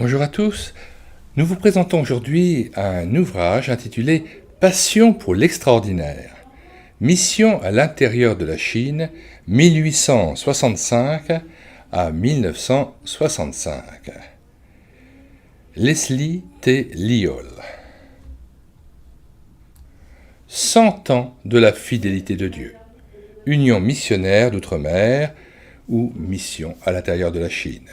Bonjour à tous, nous vous présentons aujourd'hui un ouvrage intitulé Passion pour l'extraordinaire. Mission à l'intérieur de la Chine, 1865 à 1965. Leslie T. Liol. 100 ans de la fidélité de Dieu. Union missionnaire d'outre-mer ou mission à l'intérieur de la Chine.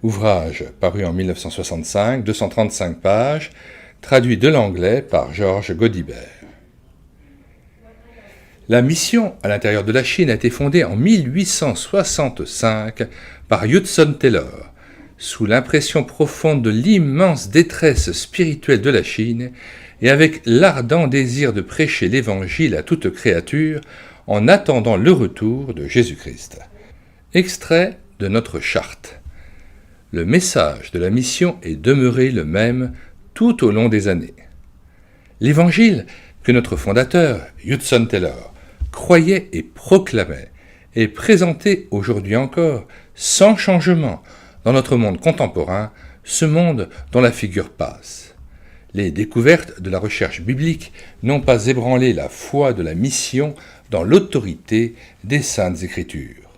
Ouvrage paru en 1965, 235 pages, traduit de l'anglais par Georges Godibert. La mission à l'intérieur de la Chine a été fondée en 1865 par Hudson Taylor, sous l'impression profonde de l'immense détresse spirituelle de la Chine et avec l'ardent désir de prêcher l'Évangile à toute créature en attendant le retour de Jésus-Christ. Extrait de notre charte. Le message de la mission est demeuré le même tout au long des années. L'Évangile que notre fondateur, Hudson Taylor, croyait et proclamait est présenté aujourd'hui encore, sans changement, dans notre monde contemporain, ce monde dont la figure passe. Les découvertes de la recherche biblique n'ont pas ébranlé la foi de la mission dans l'autorité des Saintes Écritures.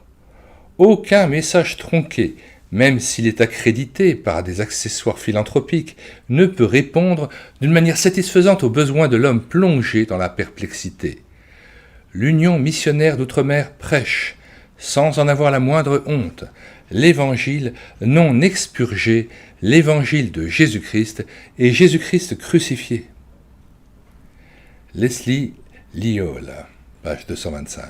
Aucun message tronqué, même s'il est accrédité par des accessoires philanthropiques, ne peut répondre d'une manière satisfaisante aux besoins de l'homme plongé dans la perplexité. L'Union missionnaire d'outre-mer prêche, sans en avoir la moindre honte, l'Évangile non expurgé, l'Évangile de Jésus-Christ et Jésus-Christ crucifié. Leslie Liol, page 225.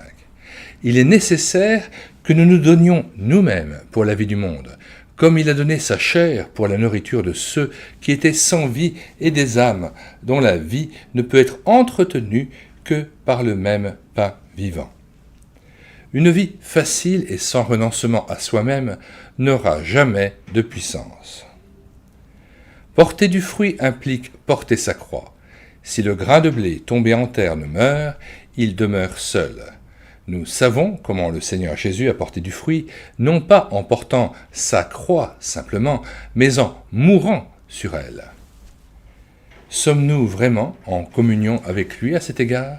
Il est nécessaire que nous nous donnions nous-mêmes pour la vie du monde, comme il a donné sa chair pour la nourriture de ceux qui étaient sans vie et des âmes dont la vie ne peut être entretenue que par le même pain vivant. Une vie facile et sans renoncement à soi-même n'aura jamais de puissance. Porter du fruit implique porter sa croix. Si le grain de blé tombé en terre ne meurt, il demeure seul. Nous savons comment le Seigneur Jésus a porté du fruit, non pas en portant sa croix simplement, mais en mourant sur elle. Sommes-nous vraiment en communion avec lui à cet égard ?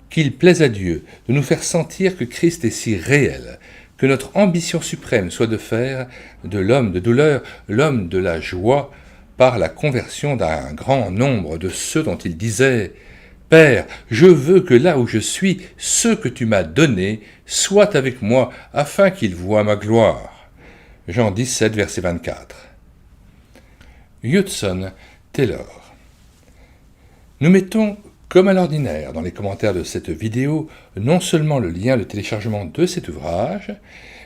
Qu'il plaise à Dieu de nous faire sentir que Christ est si réel, que notre ambition suprême soit de faire de l'homme de douleur l'homme de la joie par la conversion d'un grand nombre de ceux dont il disait « Père, je veux que là où je suis, ce que tu m'as donné soit avec moi, afin qu'ils voient ma gloire. » Jean 17, verset 24. Hudson Taylor. Nous mettons, comme à l'ordinaire, dans les commentaires de cette vidéo, non seulement le lien de téléchargement de cet ouvrage,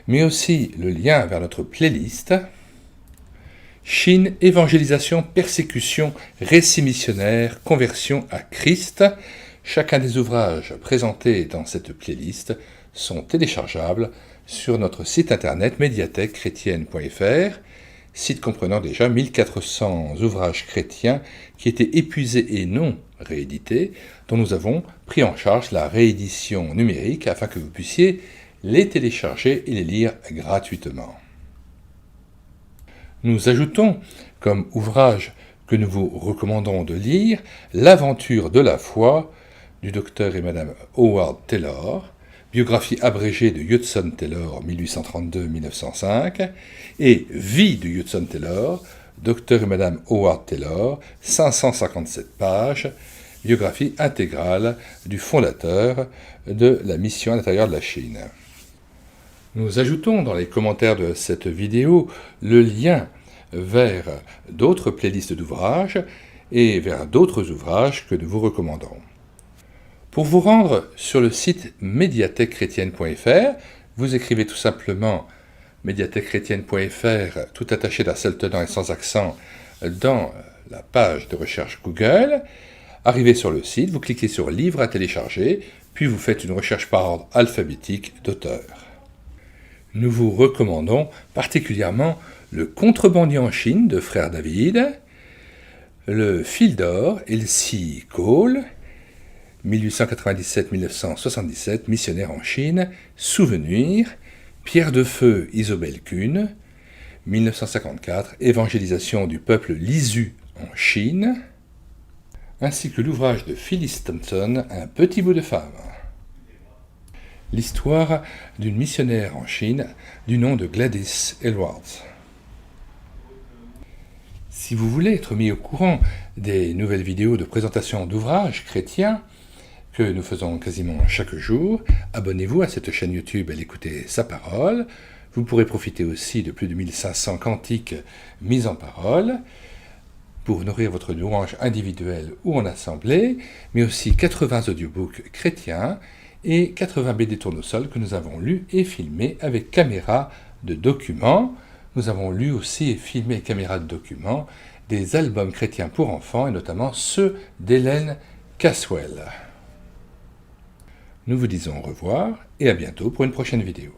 mais aussi le lien vers notre playlist Chine, évangélisation, persécution, récit missionnaire, conversion à Christ. Chacun des ouvrages présentés dans cette playlist sont téléchargeables sur notre site internet médiathèquechrétienne.fr, site comprenant déjà 1400 ouvrages chrétiens qui étaient épuisés et non réédités, dont nous avons pris en charge la réédition numérique afin que vous puissiez les télécharger et les lire gratuitement. Nous ajoutons, comme ouvrage que nous vous recommandons de lire, L'aventure de la foi du docteur et madame Howard Taylor, biographie abrégée de Hudson Taylor 1832-1905, et Vie de Hudson Taylor, docteur et madame Howard Taylor, 557 pages, biographie intégrale du fondateur de la mission à l'intérieur de la Chine. Nous ajoutons dans les commentaires de cette vidéo le lien vers d'autres playlists d'ouvrages et vers d'autres ouvrages que nous vous recommandons. Pour vous rendre sur le site médiathèquechrétienne.fr, vous écrivez tout simplement médiathèquechrétienne.fr, tout attaché d'un seul tenant et sans accent, dans la page de recherche Google. Arrivez sur le site, vous cliquez sur « Livres à télécharger », puis vous faites une recherche par ordre alphabétique d'auteur. Nous vous recommandons particulièrement Le Contrebandier en Chine de Frère David, Le Fil d'or, Elsie Cole, 1897-1977, missionnaire en Chine, Souvenir, Pierre de Feu, Isobel Kuhn, 1954, évangélisation du peuple lisu en Chine, ainsi que l'ouvrage de Phyllis Thompson, Un petit bout de femme. L'histoire d'une missionnaire en Chine du nom de Gladys Aylward. Si vous voulez être mis au courant des nouvelles vidéos de présentation d'ouvrages chrétiens que nous faisons quasiment chaque jour, abonnez-vous à cette chaîne YouTube et écoutez sa parole. Vous pourrez profiter aussi de plus de 1500 cantiques mis en parole pour nourrir votre louange individuelle ou en assemblée, mais aussi 80 audiobooks chrétiens et 80 BD tournesols que nous avons lus et filmés avec caméra de documents. Nous avons lu aussi et filmé avec caméra de documents des albums chrétiens pour enfants, et notamment ceux d'Hélène Caswell. Nous vous disons au revoir et à bientôt pour une prochaine vidéo.